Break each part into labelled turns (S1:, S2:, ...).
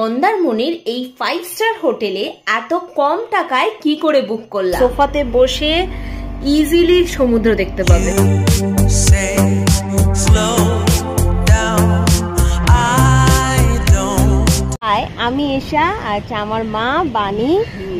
S1: মন্দারমণির এই 5 স্টার হোটেলে এত কম টাকায় কি করে বুক করলাম। সোফাতে বসে ইজিলি সমুদ্র দেখতে পাবে। হাই, আমি এশা, আচ্ছা আমার মা বানি।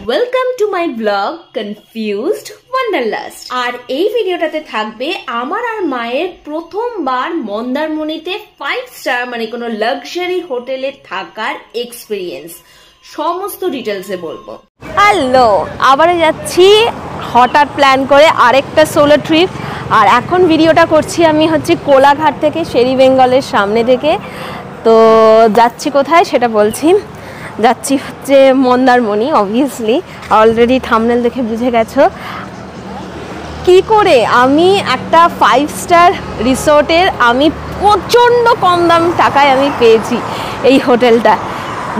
S1: Welcome to my blog confused wanderlust. আর এই ভিডিওটাতে থাকবে আমার আর মায়ের প্রথমবার মন্দারমণিতে 5 স্টার মানে কোনো লাক্সারি হোটেলে থাকার এক্সপিরিয়েন্স, সমস্ত ডিটেলসে বলবো। হ্যালো, আবারও যাচ্ছি হঠাৎ প্ল্যান করে আরেকটা সোলো ট্রিপ। আর এখন ভিডিওটা করছি আমি হচ্ছে কোলাঘাট থেকে, শেরি বেঙ্গলের সামনে থেকে। তো যাচ্ছি কোথায় সেটা বলছি। যাচ্ছি হচ্ছে মন্দারমণি, অবভিয়াসলি অলরেডি থাম্বনেল দেখে বুঝে গেছো। কি করে আমি একটা 5 স্টার রিসোর্টের আমি প্রচণ্ড কম দাম টাকায় আমি পেয়েছি এই হোটেলটা।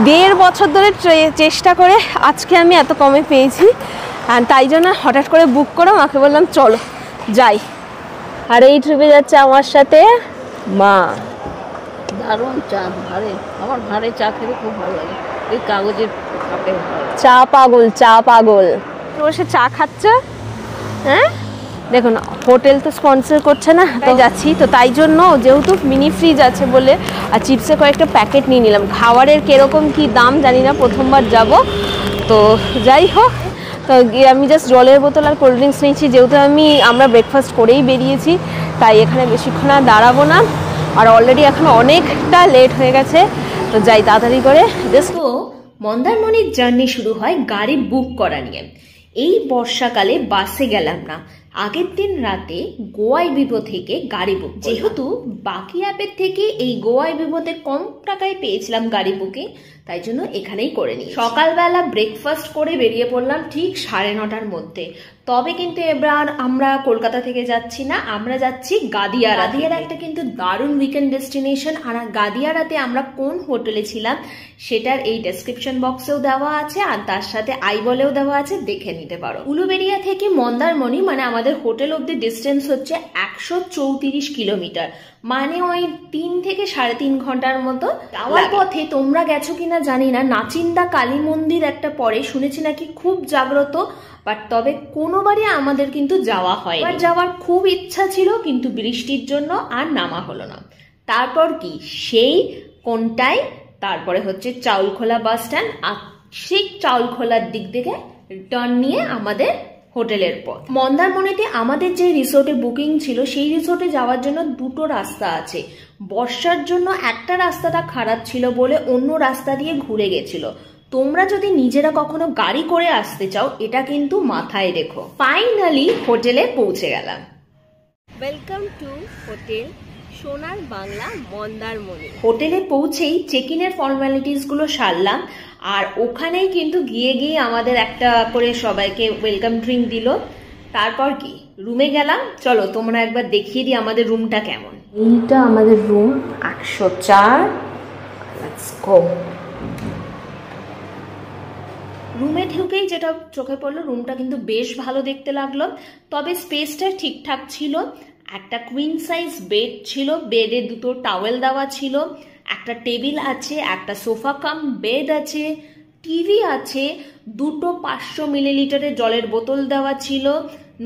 S1: 1.5 বছর ধরে চেষ্টা করে আজকে আমি এত কমে পেয়েছি। আর তাই জন্য হঠাৎ করে বুক করে মাকে বললাম চলো যাই। আর এই ট্রিপে যাচ্ছে আমার সাথে মা।
S2: দারুণ চা, ভারে আমার ভারে চা খেতে খুব ভালো লাগে। ওই কাগজের কাপে
S1: চা পাগল, চা পাগল বসে চা খাচ্ছে। হ্যাঁ দেখুন, হোটেল তো স্পন্সর করছে না, তাই যাচ্ছি। তো তাই জন্য যেহেতু মিনি ফ্রিজ আছে বলে আর চিপসের কয়েকটা প্যাকেট নিয়ে নিলাম। খাবারের কিরকম কি দাম জানি না, প্রথমবার যাব তো যাই হোক। তো আমি জাস্ট জলের বোতল আর কোল্ড ড্রিঙ্কস নিয়েছি, যেহেতু আমরা ব্রেকফাস্ট করেই বেরিয়েছি, তাই এখানে বেশিক্ষণ আর দাঁড়াবো না। আর অলরেডি এখন অনেকটা লেট হয়ে গেছে, তো যাই তাড়াতাড়ি করে। জাস্ট তো মন্দারমণির জার্নি শুরু হয় গাড়ি বুক করা নিয়ে। এই বর্ষাকালে বাসে গেলাম না, আগের দিন রাতে গোয়াই বিবো থেকে গাড়ি বুক। যেহেতু বাকি অ্যাপের থেকে এই গোয়াই বিবোতে কম টাকায় পেয়েছিলাম গাড়ি বুকিং, তাই জন্য এখানেই করে নিই। সকালবেলা ব্রেকফাস্ট করে বেরিয়ে পড়লাম ঠিক 9:30টার মধ্যে। তবে কিন্তু এবার আমরা কলকাতা থেকে যাচ্ছি না, আমরা যাচ্ছি গাদিয়ারা। গাদিয়ারা একটা কিন্তু দারুণ উইকেন্ড ডেস্টিনেশন। আর গাদিয়ারাতে আমরা কোন হোটেলে ছিলাম সেটার এই ডেসক্রিপশন বক্সেও দেওয়া আছে, আর তার সাথে আই বলেও দেওয়া আছে, দেখে নিতে পারো। উলুবেড়িয়া থেকে মন্দারমণি মানে আমাদের হোটেল অব্দি ডিস্টেন্স হচ্ছে 134 কিলোমিটার, মানে ওই 3 থেকে 3.5 ঘন্টার মতো। যাওয়ার পথে তোমরা গেছো কিনা জানি না, নাচিন্দা কালী মন্দির একটা পরে, শুনেছি নাকি খুব জাগ্রত, বাট তবে কোনোবারই আমাদের কিন্তু যাওয়া হয়। এবার যাওয়ার খুব ইচ্ছা ছিল, কিন্তু বৃষ্টির জন্য আর নামা হলো না। তারপর কি সেই কোনটায়, তারপরে হচ্ছে চাউলখোলা বাস স্ট্যান্ড, আর সেই চাউলখোলার দিক থেকে টার্ন নিয়ে আমাদের হোটেলের পথ। মন্দারমণিতে আমাদের যে রিসোর্টে বুকিং ছিল, সেই রিসোর্টে যাওয়ার জন্য 2টো রাস্তা আছে। বর্ষার জন্য একটা রাস্তাটা খারাপ ছিল বলে অন্য রাস্তা দিয়ে ঘুরে গেছিল। তোমরা যদি নিজেরা কখনো গাড়ি করে আসতে চাও, এটা কিন্তু মাথায় রেখো। ফাইনালি হোটেলে পৌঁছে গেলাম। ওয়েলকাম টু হোটেল সোনার বাংলা মন্দারমণি। হোটেলে পৌঁছেই চেক ইনের ফর্মালিটিস গুলো সারলাম, আর ওখানেই কিন্তু গিয়ে আমাদের একটা করে সবাইকে ওয়েলকাম ড্রিঙ্ক দিল। তারপর কি রুমে গেলাম। চলো তোমরা একবার দেখিয়ে দিই আমাদের রুমটা কেমন। এইটা আমাদের রুম 104। Let's go. রুমে ঢুকেই যেটা চোখে পড়লো, রুমটা কিন্তু বেশ ভালো দেখতে লাগলো। তবে স্পেসটা ঠিকঠাক ছিল। একটা কুইন সাইজ বেড ছিল, বেডে 2টো টাওয়েল দেওয়া ছিল, একটা টেবিল আছে, একটা সোফা কাম বেড আছে, টিভি আছে, 2টো 500 মিলিলিটারের জলের বোতল দেওয়া ছিল,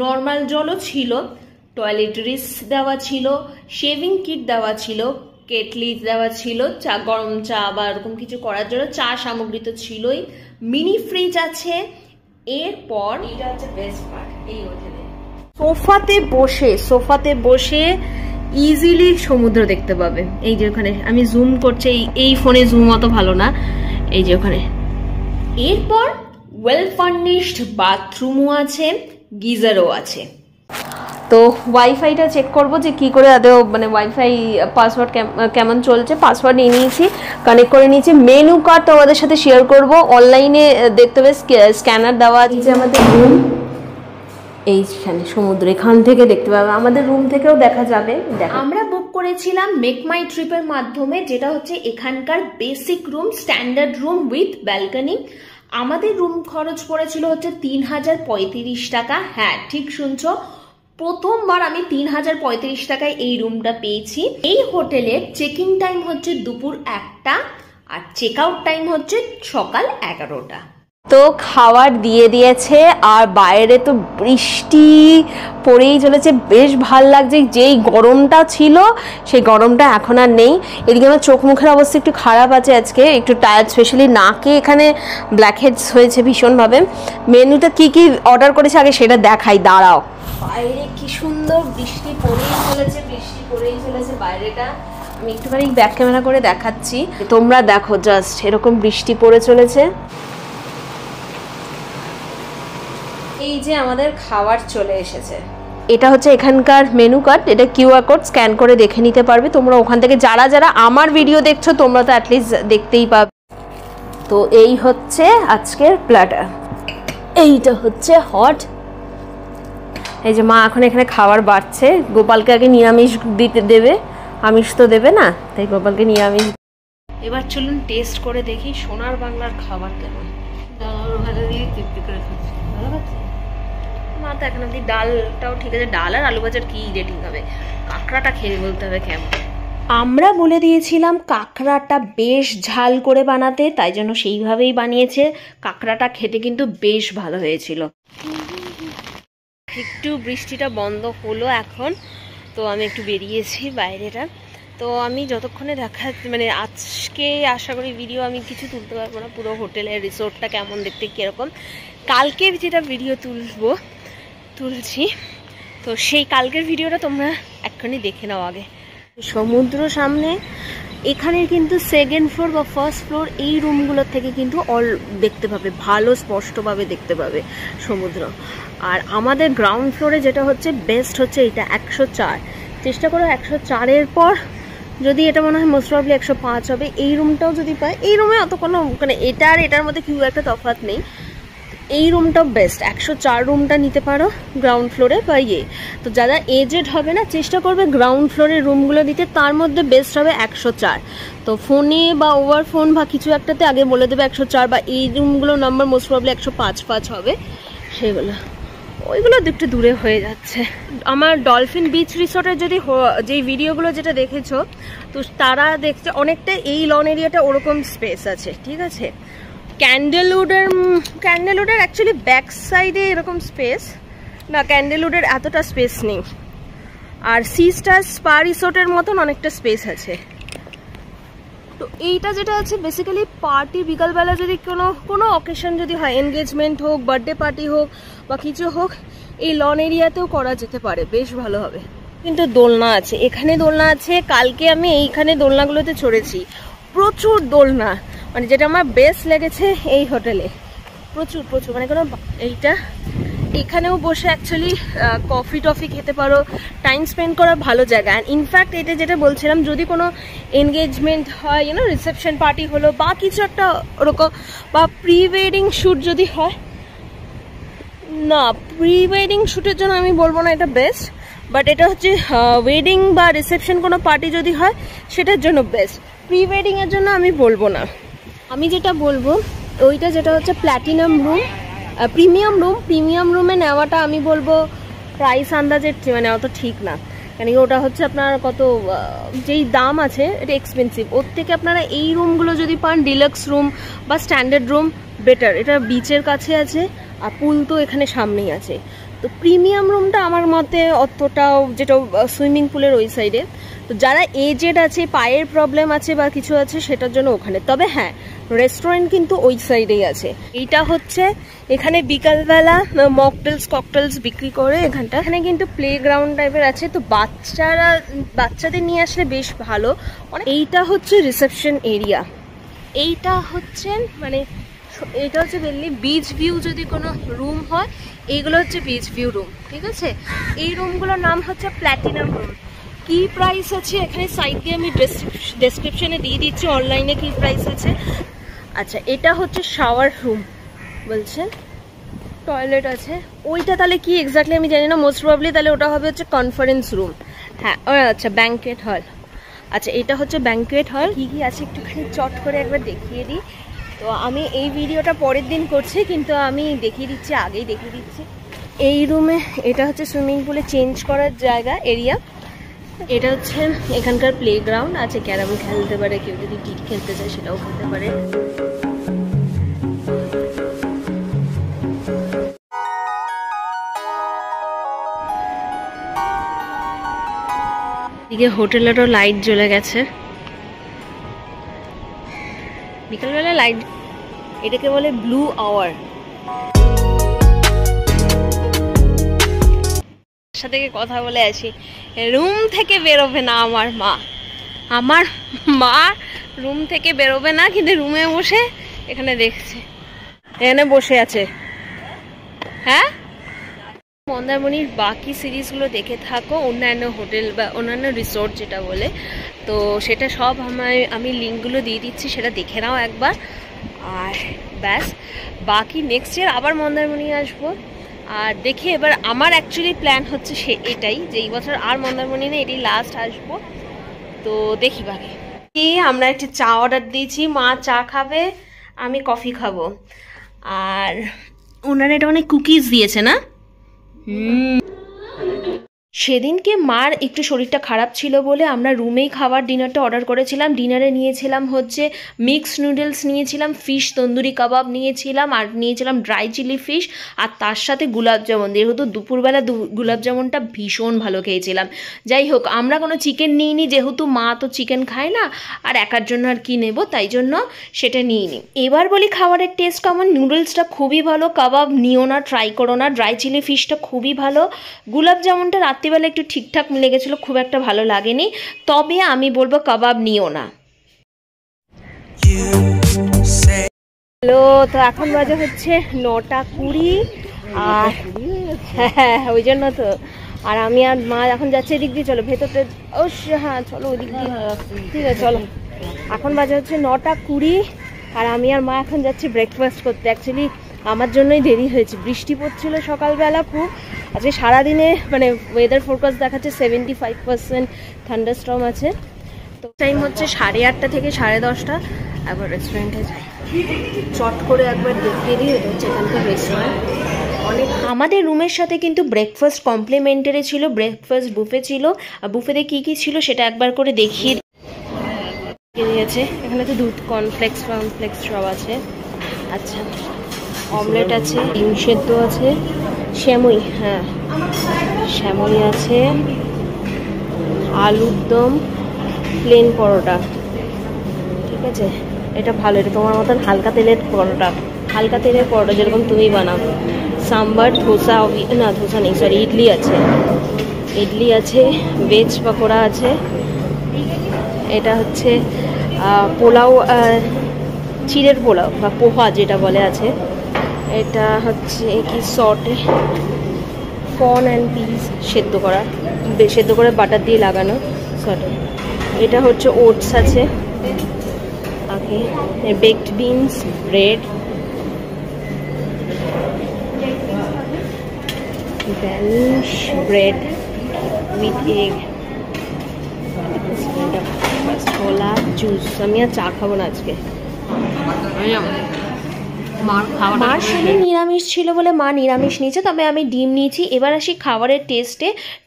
S1: নর্মাল জলও ছিল, টয়লেটরিস দেওয়া ছিল, শেভিং কিট দেওয়া ছিল, কেটলি দেওয়া ছিল, চা গরম চা বা এরকম কিছু করার জন্য চা সামগ্রী তো ছিলই, মিনি ফ্রিজ আছে। এরপর এটা হচ্ছে বেস্ট পার্ট এই হোটেলে, সোফাতে বসে ইজিলি সমুদ্র দেখতে পাবে। এই যে ওখানে আমি জুম করছি, এই ফোনে জুম অত ভালো না, এই যে ওখানে। এরপর ওয়েল ফার্নিশড বাথরুমও আছে, গিজারও আছে। তো ওয়াইফাইটা চেক করবো যে কি করে আদৌ মানে ওয়াইফাই পাসওয়ার্ড কেমন চলছে। পাসওয়ার্ড নিয়ে নিয়েছি, কানেক্ট করে নিয়েছি। মেনু কার্ড তোমাদের সাথে শেয়ার করবো, অনলাইনে দেখতে হবে, স্ক্যানার দেওয়া আছে। যে আমাদের রুম এইখানে সমুদ্র, এখান থেকে দেখতে পাবে, আমাদের রুম থেকেও দেখা যাবে। আমরা বুক করেছিলাম মেক মাই ট্রিপের মাধ্যমে, যেটা হচ্ছে এখানকার basic room, standard room with balcony. আমাদের রুম খরচ পড়েছিল হচ্ছে 3035 টাকা। হ্যাঁ ঠিক শুনছো, প্রথমবার আমি 3035 টাকায় এই রুমটা পেয়েছি। এই হোটেলের চেকিং টাইম হচ্ছে দুপুর 1টা, আর চেক আউট টাইম হচ্ছে সকাল 11টা। তো খাবার দিয়ে দিয়েছে আর বাইরে তো বৃষ্টি পড়েই চলেছে, বেশ ভাল লাগছে। যেই গরমটা ছিল সেই গরমটা এখন আর নেই। এদিকে আমার চোখ মুখের অবস্থা একটু খারাপ আছে আজকে, একটু টায়ার্ড, স্পেশালি নাকে এখানে ব্ল্যাক হেডস হয়েছে ভীষণভাবে। মেনুটা কি কি অর্ডার করেছে আগে সেটা দেখাই, দাঁড়াও। বাইরে কি সুন্দর বৃষ্টি পড়েই চলেছে বাইরেটা। আমি একটুখানি ব্যাক ক্যামেরা করে দেখাচ্ছি, তোমরা দেখো জাস্ট এরকম বৃষ্টি পড়ে চলেছে। এই যে আমাদের খাবার চলে এসেছে, এটা হচ্ছে এখানকার মেনু কার্ড, এটা কিউআর কোড, স্ক্যান করে দেখে নিতে পারবে তোমরা ওখান থেকে। যারা যারা আমার ভিডিও দেখছো তোমরা তো অ্যাটলিস্ট দেখতেই পাবে। তো এই হচ্ছে আজকের প্ল্যাটার, এইটা হচ্ছে হট। এই যে মা এখন এখানে খাবার বাড়ছে, গোপালকে আগে নিরামিষ দিতে দেবে, আমিষ তো দেবে না, তাই গোপালকে নিরামিষ। এবার চলুন টেস্ট করে দেখি সোনার বাংলার খাবার কেমন।
S2: ভালো দিয়ে তৃপ্তি করে খাচ্ছি, ভালো খাচ্ছি।
S1: মা তো এখন অব্দি ডালটাও ঠিক আছে, ডাল আর আলু ভাজার কি রেটিং হবে, কাঁকড়াটা খেয়ে বলতে হবে কেমন। আমরা বলে দিয়েছিলাম কাঁকড়াটা বেশ ঝাল করে বানাতে, তাই জন্য সেইভাবেই বানিয়েছে। কাঁকড়াটা খেতে কিন্তু বেশ ভালো হয়েছিল। একটু বৃষ্টিটা বন্ধ হলো এখন, তো আমি একটু বেরিয়েছি বাইরেটা। তো আমি যতক্ষণে মানে আজকে আশা করি ভিডিও আমি কিছু তুলতে পারবো না, পুরো হোটেলের রিসোর্টটা কেমন দেখতে কীরকম। কালকের যেটা ভিডিও তুলছি, তো সেই কালকের ভিডিওটা তোমরা এক্ষুনি দেখে নাও আগে। সমুদ্র সামনে, এখানের কিন্তু সেকেন্ড ফ্লোর বা ফার্স্ট ফ্লোর এই রুমগুলোর থেকে কিন্তু দেখতে পাবে, ভালো স্পষ্টভাবে দেখতে পাবে সমুদ্র। আর আমাদের গ্রাউন্ড ফ্লোরে যেটা হচ্ছে বেস্ট হচ্ছে এটা 104। চেষ্টা করো 104-এর পর যদি এটা মনে হয় মোস্ট প্রবলি 105 হবে। এই রুমটাও যদি পায়, এই রুমে অত কোনো মানে এটা আর এটার মধ্যে খুব একটা তফাৎ নেই, এই রুমটাও বেস্ট। 104 রুমটা নিতে পারো গ্রাউন্ড ফ্লোরে বা তো যারা এজেড হবে না চেষ্টা করবে গ্রাউন্ড ফ্লোরের রুমগুলো দিতে, তার মধ্যে বেস্ট হবে 104। তো ফোনে বা ওভার ফোন বা কিছু একটাতে আগে বলে দেবে 104, বা এই রুমগুলোর নাম্বার মোস্ট প্রবলি 105 হবে, সেগুলো ওইগুলো একটু দূরে হয়ে যাচ্ছে। আমার ডলফিন বিচ রিসোর্টের যদি যেই ভিডিওগুলো যেটা দেখেছো, তো তারা দেখছে অনেকটা এই লন এরিয়াটা ওরকম স্পেস আছে, ঠিক আছে। ক্যান্ডেলউডের অ্যাকচুয়ালি ব্যাক সাইডে এরকম স্পেস না, ক্যান্ডেলউডের এতটা স্পেস নেই। আর সি স্টার স্পা রিসোর্টের মতন অনেকটা স্পেস আছে। তো এইটা যেটা আছে বেসিক্যালি পার্টি, বিকালবেলা যদি কোনো অকেশন যদি হয়, এনগেজমেন্ট হোক, বার্থডে পার্টি হোক বা কিছু হোক, এই লন এরিয়াতেও করা যেতে পারে, বেশ ভালো হবে। কিন্তু দোলনা আছে, এখানে দোলনা আছে। কালকে আমি এইখানে দোলনাগুলোতে চড়েছি, প্রচুর দোলনা, মানে যেটা আমার বেস্ট লেগেছে এই হোটেলে, প্রচুর মানে কোনো এইটা এখানেও বসে অ্যাকচুয়ালি কফি টফি খেতে পারো, টাইম স্পেন্ড করার ভালো জায়গা। অ্যান্ড ইনফ্যাক্ট এটা যেটা বলছিলাম, যদি কোনো এনগেজমেন্ট হয়, রিসেপশন পার্টি হলো বা কিছু একটা ওরকম, বা প্রি ওয়েডিং শ্যুট যদি হয়, না প্রি ওয়েডিং শ্যুটের জন্য আমি বলবো না এটা বেস্ট, বাট এটা হচ্ছে ওয়েডিং বা রিসেপশন কোনো পার্টি যদি হয় সেটার জন্য বেস্ট। প্রি ওয়েডিংয়ের জন্য আমি বলবো না। আমি যেটা বলবো ওইটা যেটা হচ্ছে প্ল্যাটিনাম রুম, প্রিমিয়াম রুমে নেওয়াটা আমি বলবো প্রাইস আন্দাজে মানে অত ঠিক না, কারণ ওটা হচ্ছে আপনার কত যেই দাম আছে এটা এক্সপেন্সিভ। ওর থেকে আপনারা এই রুমগুলো যদি পান, ডিলাক্স রুম বা স্ট্যান্ডার্ড রুম বেটার। এটা বিচের কাছে আছে আর পুল তো এখানে সামনেই আছে। তো প্রিমিয়াম রুমটা আমার মতে অতটাও, যেটা সুইমিং পুলের ওই সাইডে, তো যারা এজেড আছে, পায়ের প্রবলেম আছে বা কিছু আছে সেটার জন্য ওখানে। তবে হ্যাঁ, রেস্টুরেন্ট কিন্তু ওই সাইডেই আছে। এইটা হচ্ছে এখানে বিকালবেলা ককটেলস বিক্রি করে এখানটা। এখানে কিন্তু প্লে গ্রাউন্ড টাইপের আছে, তো বাচ্চাদের নিয়ে আসলে বেশ ভালো। এইটা হচ্ছে রিসেপশন এরিয়া, এইটা হচ্ছে মানে এটা হচ্ছে মেনলি বিচ ভিউ যদি কোনো রুম হয়, এইগুলো হচ্ছে বিচ ভিউ রুম, ঠিক আছে। এই রুমগুলোর নাম হচ্ছে প্ল্যাটিনাম রুম। কি প্রাইস আছে এখানে সাইড দিয়ে আমি ডেসক্রিপশনে দিয়ে দিচ্ছি, অনলাইনে কি প্রাইস আছে। আচ্ছা, এটা হচ্ছে শাওয়ার রুম বলছে, টয়লেট আছে। ওইটা তাহলে কি এক্স্যাক্টলি আমি জানি না, মোস্ট প্রবলি তাহলে ওটা হবে হচ্ছে কনফারেন্স রুম। হ্যাঁ, আচ্ছা ব্যাঙ্কোয়েট হল। আচ্ছা, এটা হচ্ছে ব্যাঙ্কোয়েট হল। কি কি আছে একটুখানি চট করে একবার দেখিয়ে দিই। তো আমি এই ভিডিওটা পরের দিন করছি, কিন্তু আমি দেখিয়ে দিচ্ছি, আগেই দেখিয়ে দিচ্ছি। এই রুমে এটা হচ্ছে সুইমিং পুলে চেঞ্জ করার জায়গা, এরিয়া। এটা হচ্ছে এখানকার প্লেগ্রাউন্ড আছে, ক্যারাম খেলতে পারে, কেউ যদি টিট খেলতে চায় সেটাও খেলতে পারে। এদিকে হোটেলেরও লাইট জ্বলে গেছে, বিকালবেলা লাইট, এটাকে বলে ব্লু আওয়ার। সাথে কথা বলে আছি, রুম থেকে বেরোবে না আমার মা রুম থেকে বেরোবে না, কিন্তু রুমে বসে এখানে দেখছে, এখানে বসে আছে। হ্যাঁ, মন্দারমণির বাকি সিরিজগুলো দেখে থাকো, অন্যান্য হোটেল বা অন্যান্য রিসোর্ট যেটা বলে, তো সেটা সব আমি লিঙ্কগুলো দিয়ে দিচ্ছি, সেটা দেখে নাও একবার। আর ব্যাস, বাকি নেক্সট ইয়ার আবার মন্দারমণি আসবো। আর দেখি এবার আমার অ্যাকচুয়ালি প্ল্যান হচ্ছে এটাই, যে এই বছর আর মন্দারমণি না, এটাই লাস্ট আসবো। তো দেখি বাকি। আমরা একটা চা অর্ডার দিয়েছি, মা চা খাবে, আমি কফি খাবো। আর ওনারা এটা অনেক কুকিজ দিয়েছে না। সেদিনকে মার একটু শরীরটা খারাপ ছিল বলে আমরা রুমেই খাবার ডিনারটা অর্ডার করেছিলাম। ডিনারে নিয়েছিলাম হচ্ছে মিক্সড নুডলস, নিয়েছিলাম ফিশ তন্দুরি কাবাব, নিয়েছিলাম আর নিয়েছিলাম ড্রাই চিলি ফিশ, আর তার সাথে গুলাবজামুন। যেহেতু দুপুরবেলা গুলাবজামুনটা ভীষণ ভালো খেয়েছিলাম। যাই হোক, আমরা কোনো চিকেন নিইনি, যেহেতু মা তো চিকেন খায় না, আর একার জন্য আর কি নেব, তাই জন্য সেটা নিইনি। এবার বলি খাবারের টেস্ট কেমন। নুডলসটা খুবই ভালো, কাবাব নিও না, ট্রাই করো না। ড্রাই চিলি ফিশটা খুবই ভালো, গুলাবজামুনটা রাত্রিবেলা একটু ঠিকঠাক মিলে গেছিলো, খুব একটা ভালো লাগেনি। তবে আমি বলবো কাবাব নিও না। হ্যালো, তো এখন বাজে হচ্ছে 9:20, আর হ্যাঁ ওই জন্য তো। আর আমি আর মা এখন যাচ্ছে এদিক দিয়ে, চলো ভেতরটা, হ্যাঁ চলো ওদিক দিয়ে, ঠিক আছে চলো। এখন বাজে হচ্ছে 9:20, আর আমি আর মা এখন যাচ্ছি ব্রেকফাস্ট করতে। অ্যাকচুয়ালি আমার জন্যই দেরি হয়েছে, বৃষ্টি পড়ছিল সকালবেলা খুব। আজকে সারাদিনে মানে ওয়েদার ফোরকাস্ট দেখাচ্ছে 75% থান্ডারস্টর্ম আছে। তো টাইম হচ্ছে 8:30 থেকে 10:30। একবার রেস্টুরেন্টে যাই, চট করে একবার দেখিয়ে দিই। এটা হচ্ছে এখানকার রেস্টুরেন্ট। আমাদের রুমের সাথে কিন্তু ব্রেকফাস্ট কমপ্লিমেন্টারি ছিল, ব্রেকফাস্ট বুফে ছিল। আর বুফেতে কী কী ছিল সেটা একবার করে দেখিয়ে দিয়েছে। এখানে তো দুধ, কর্নফ্লেক্স সব আছে। আচ্ছা, অমলেট আছে, ডিম সেদ্ধ আছে, শ্যামই, হ্যাঁ শ্যামই আছে, আলুর দম, প্লেন পরোটা, ঠিক আছে। এটা ভালো, এটা তোমার মতন হালকা তেলের পরোটা, যেরকম তুমি বানাও। সাম্বার, ধোসা, না ধোসা নেই, সরি ইডলি আছে, ভেজ পকোড়া আছে। এটা হচ্ছে পোলাও, চিড়ের পোলাও বা পোহা যেটা বলে আছে। এটা হচ্ছে কি সটে, কর্ন অ্যান্ড পিস সেদ্ধ করে বাটার দিয়ে লাগানো সটে। এটা হচ্ছে ওটস আছে, ওকে, বেকড বিনস, ব্রেড, ভ্যানিশ ব্রেড উইথ এগ, ছোলা, জুস। আমি আর চা খাবো না আজকে। মার সাথে নিরামিষ ছিল বলে মা নিরামিষ নিয়েছে, তবে আমি ডিম নিয়েছি। এবার আসি খাবারের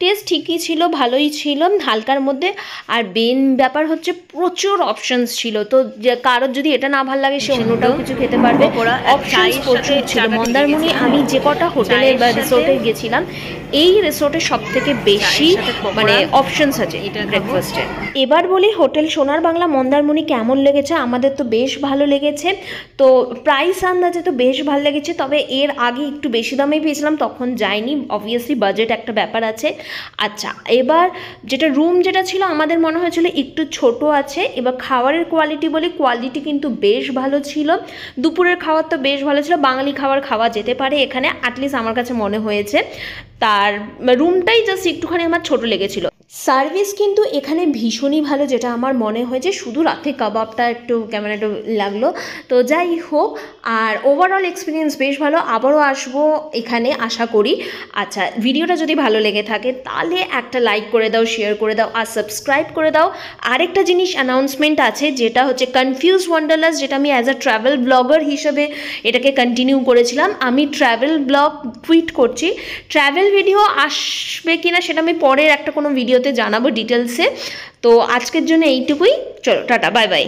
S1: টেস্ট ঠিকই ছিল, ভালোই ছিল, হালকার মধ্যে। আর মেন ব্যাপার হচ্ছে প্রচুর অপশনস ছিল, তো কারোর যদি এটা না ভালো লাগে সে অন্যটাও কিছু খেতে পারবে। অপশনস প্রচুর ছিল। মন্দারমণি আমি যে কটা হোটেলে বা রিসোর্টে গেছিলাম, এই রিসোর্টে সব থেকে বেশি মানে অপশনস আছে ব্রেকফাস্টে। এবার বলি হোটেল সোনার বাংলা মন্দারমণি কেমন লেগেছে। আমাদের তো বেশ ভালো লেগেছে, তো প্রাইস আন্দাজে তো বেশ ভালো লেগেছে। তবে এর আগে একটু বেশি দামেই পেয়েছিলাম, তখন যাইনি, অবভিয়াসলি বাজেট একটা ব্যাপার আছে। আচ্ছা, এবার রুম যেটা ছিল আমাদের মনে হয়েছিল একটু ছোট আছে। এবার খাবারের কোয়ালিটি কিন্তু বেশ ভালো ছিল। দুপুরের খাবার তো বেশ ভালো ছিল, বাঙালি খাবার খাওয়া যেতে পারে এখানে, অ্যাটলিস্ট আমার কাছে মনে হয়েছে। তার রুমটাই জাস্ট একটুখানি আমার ছোট লেগেছিল। সার্ভিস কিন্তু এখানে ভীষণই ভালো, যেটা আমার মনে হয়েছে। শুধু রাতে কাবাবটা একটু কেমন একটু লাগলো, তো যাই হোক। আর ওভারঅল এক্সপিরিয়েন্স বেশ ভালো, আবারও আসবো এখানে আশা করি। আচ্ছা, ভিডিওটা যদি ভালো লেগে থাকে তাহলে একটা লাইক করে দাও, শেয়ার করে দাও, আর সাবস্ক্রাইব করে দাও। আরেকটা জিনিস অ্যানাউন্সমেন্ট আছে, যেটা হচ্ছে কনফিউজ ওয়ান্ডারলাস্ট, যেটা আমি অ্যাজ আ ট্রাভেল ব্লগার হিসেবে এটাকে কন্টিনিউ করেছিলাম। আমি ট্রাভেল ব্লগ টুইট করছি, ট্রাভেল ভিডিও আসবে কিনা সেটা আমি পরের একটা কোনো ভিডিও ভিডিওতে জানাবো ডিটেলসে। তো আজকের জন্য এইটুকুই, চলো টাটা, বাই বাই।